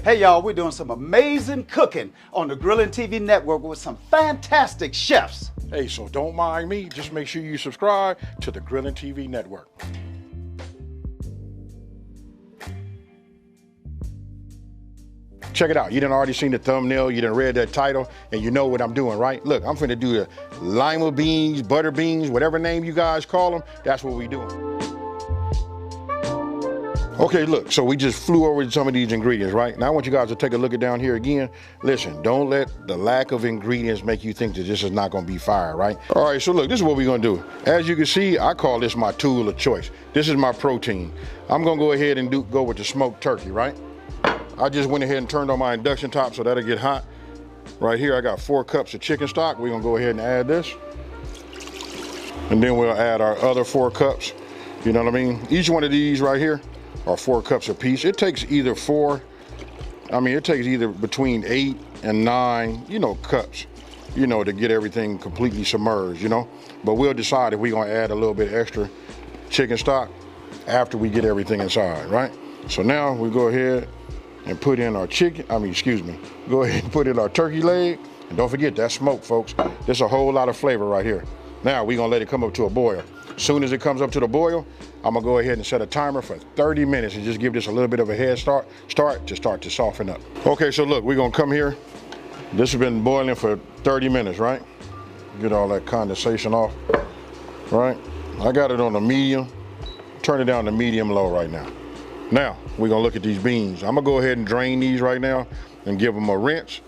Hey y'all, we're doing some amazing cooking on the Grilling TV network with some fantastic chefs. Hey, so don't mind me, just make sure you subscribe to the Grilling TV network. Check it out. You done already seen the thumbnail, you done read that title, and you know what I'm doing, right? Look, I'm finna do the lima beans, butter beans, whatever name you guys call them, that's what we doing. Okay, look, so we just flew over some of these ingredients, right? Now I want you guys to take a look at down here again. Listen, don't let the lack of ingredients make you think that this is not gonna be fire, right? All right, so look, this is what we're gonna do. As you can see, I call this my tool of choice. This is my protein. I'm gonna go ahead and go with the smoked turkey, right? I just went ahead and turned on my induction top so that'll get hot. Right here, I got 4 cups of chicken stock. We're gonna go ahead and add this. And then we'll add our other 4 cups. You know what I mean? Each one of these right here are 4 cups apiece. It takes either between 8 and 9, cups, to get everything completely submerged, But we'll decide if we're gonna add a little bit extra chicken stock after we get everything inside, right? So now we go ahead and put in our go ahead and put in our turkey leg. And don't forget, that's smoke, folks. There's a whole lot of flavor right here. Now we're gonna let it come up to a boil. Soon as it comes up to the boil, I'm gonna go ahead and set a timer for 30 minutes and just give this a little bit of a head start to soften up. Okay, so look, we're gonna come here. This has been boiling for 30 minutes, right? Get all that condensation off, right? I got it on a medium. Turn it down to medium low right now. Now, we're gonna look at these beans. I'm gonna go ahead and drain these right now and give them a rinse.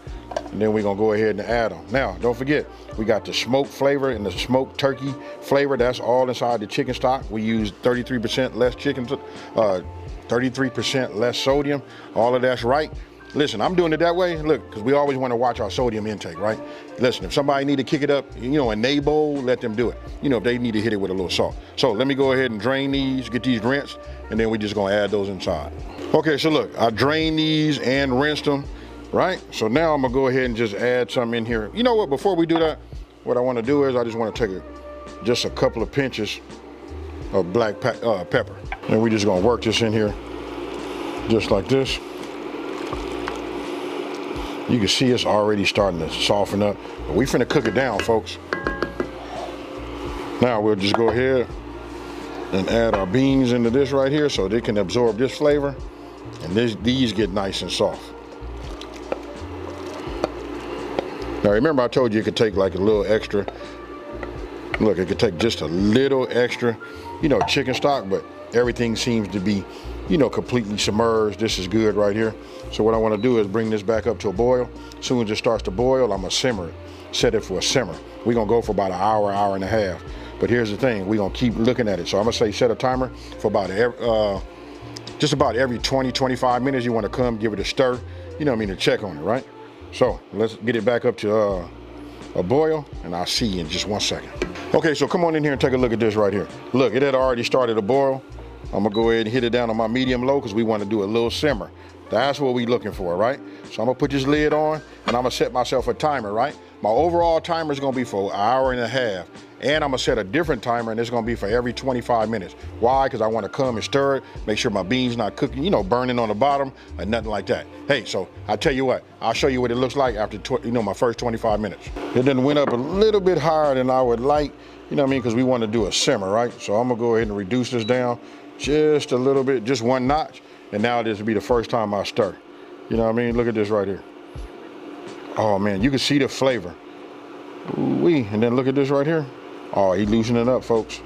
And then we're gonna go ahead and add them. Now, don't forget, we got the smoked flavor and the smoked turkey flavor. That's all inside the chicken stock. We use 33% less 33% less sodium. All of that's right. Listen, I'm doing it that way, look, because we always want to watch our sodium intake, right? Listen, if somebody need to kick it up, in their bowl, let them do it. If they need to hit it with a little salt. So let me go ahead and drain these, get these rinsed, and then we're just gonna add those inside. Okay, so look, I drained these and rinsed them, right? So now I'm gonna go ahead and just add some in here. You know what, before we do that, what I wanna do is I just wanna take just a couple of pinches of black pepper. And we're just gonna work this in here, just like this. You can see it's already starting to soften up, but we finna cook it down, folks. Now we'll just go ahead and add our beans into this right here so they can absorb this flavor, and these get nice and soft. Now remember I told you it could take like a little extra. Look, it could take just a little extra, chicken stock, but everything seems to be, completely submerged. This is good right here. So what I want to do is bring this back up to a boil. As soon as it starts to boil, I'm gonna simmer it, set it for a simmer. We're gonna go for about an hour, hour and a half. But here's the thing, we're gonna keep looking at it. So I'm gonna say set a timer for about just about every 20, 25 minutes. You wanna come give it a stir, to check on it, right? So let's get it back up to a boil, and I'll see you in just 1 second. Okay, so come on in here and take a look at this right here. Look, it had already started to boil. I'm gonna go ahead and hit it down on my medium low because we want to do a little simmer. That's what we're looking for, right? So I'm gonna put this lid on and I'm gonna set myself a timer, right? My overall timer is gonna be for an hour and a half. And I'm gonna set a different timer, and it's gonna be for every 25 minutes. Why? Because I wanna come and stir it, make sure my beans not cooking, burning on the bottom or nothing like that. Hey, so I tell you what, I'll show you what it looks like after my first 25 minutes. It then went up a little bit higher than I would like, because we want to do a simmer, right? So I'm gonna go ahead and reduce this down just a little bit, just 1 notch. And now this will be the first time I stir. Look at this right here. Oh man, you can see the flavor. Ooh-wee. And then look at this right here. Oh, he loosening up, folks.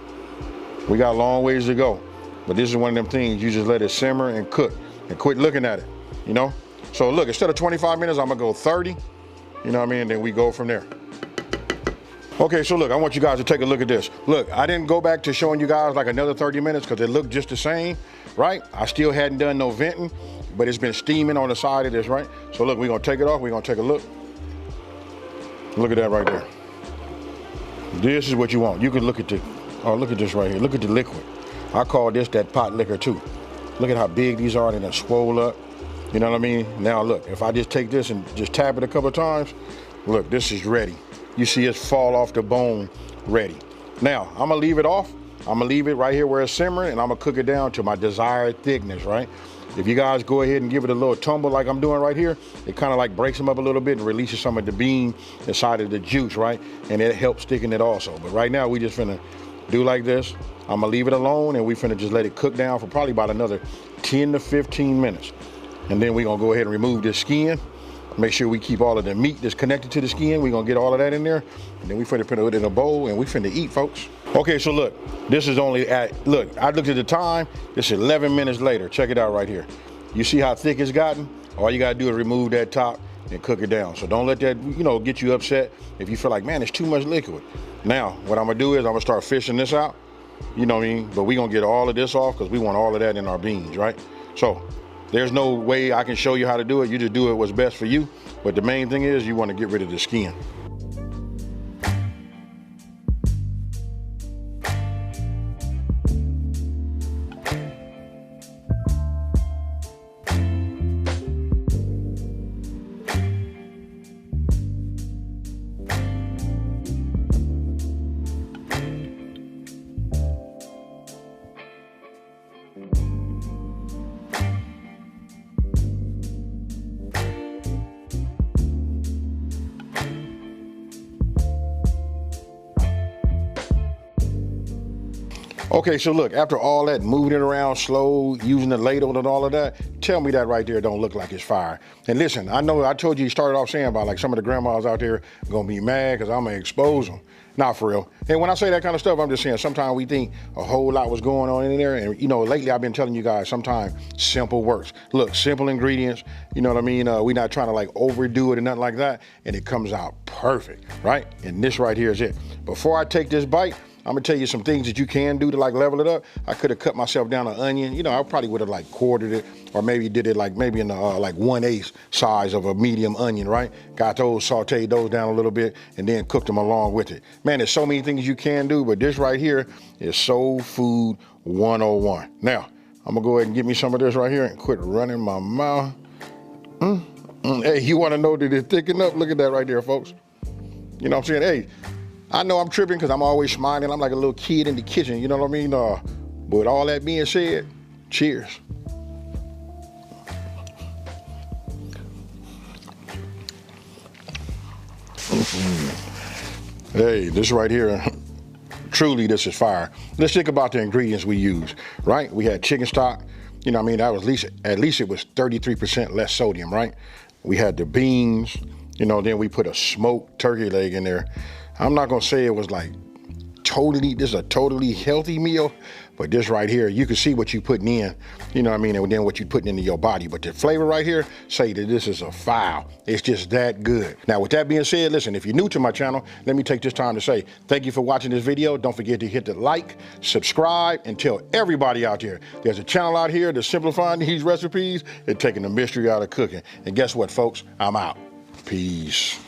We got a long ways to go. But this is one of them things, you just let it simmer and cook and quit looking at it, So look, instead of 25 minutes, I'm gonna go 30, and then we go from there. Okay, so look, I want you guys to take a look at this. Look, I didn't go back to showing you guys like another 30 minutes because it looked just the same, right? I still hadn't done no venting, but it's been steaming on the side of this, right? So look, we're gonna take it off, we're gonna take a look. Look at that right there. This is what you want. You can look at look at this right here. Look at the liquid. I call this that pot liquor too. Look at how big these are, and they're swole up. You know what I mean? Now look, if I just take this and just tap it a couple of times, look, this is ready. You see it fall off the bone ready. Now, I'm gonna leave it off. I'm gonna leave it right here where it's simmering, and I'm gonna cook it down to my desired thickness, right? If you guys go ahead and give it a little tumble like I'm doing right here, it kind of like breaks them up a little bit and releases some of the bean inside of the juice, right? And it helps sticking it also. But right now we just finna do like this. I'm gonna leave it alone and we finna just let it cook down for probably about another 10 to 15 minutes. And then we're gonna go ahead and remove this skin. Make sure we keep all of the meat that's connected to the skin. We're gonna get all of that in there. And then we finna put it in a bowl and we finna eat, folks. Okay, so look, this is only look, I looked at the time, it's 11 minutes later. Check it out right here. You see how thick it's gotten? All you gotta do is remove that top and cook it down. So don't let that, get you upset if you feel like, man, it's too much liquid. Now, what I'm gonna do is I'm gonna start fishing this out, you know what I mean? But we gonna get all of this off because we want all of that in our beans, right? So there's no way I can show you how to do it. You just do it what's best for you. But the main thing is you wanna get rid of the skin. Okay, so look, after all that moving it around slow, using the ladle and all of that, tell me that right there don't look like it's fire. And listen, I know I told you started off saying about like some of the grandmas out there gonna be mad because I'm gonna expose them. Not for real. And when I say that kind of stuff, I'm just saying sometimes we think a whole lot was going on in there. And lately I've been telling you guys sometimes simple works. Look, simple ingredients, you know what I mean? We're not trying to like overdo it and nothing like that. And it comes out perfect, right? And this right here is it. Before I take this bite, I'm gonna tell you some things that you can do to like level it up. I could have cut myself down an onion. I probably would have like quartered it or maybe did it like maybe in the like 1/8 size of a medium onion, right? Got those, sauteed those down a little bit and then cooked them along with it. Man, there's so many things you can do, but this right here is Soul Food 101. Now, I'm gonna go ahead and get me some of this right here and quit running my mouth. Hey, you wanna know that it's thickened up? Look at that right there, folks. You know what I'm saying? Hey, I know I'm tripping because I'm always smiling. I'm like a little kid in the kitchen, you know what I mean? But with all that being said, cheers. Hey, this right here, truly this is fire. Let's think about the ingredients we use, right? We had chicken stock, that was at least it was 33% less sodium, right? We had the beans, then we put a smoked turkey leg in there. I'm not gonna say it was like this is a totally healthy meal, but this right here, you can see what you putting in, and then what you putting into your body. But the flavor right here, say that this is a foul. It's just that good. Now, with that being said, listen, if you're new to my channel, let me take this time to say thank you for watching this video. Don't forget to hit the like, subscribe, and tell everybody out there, there's a channel out here that's simplifying these recipes and taking the mystery out of cooking. And guess what, folks? I'm out. Peace.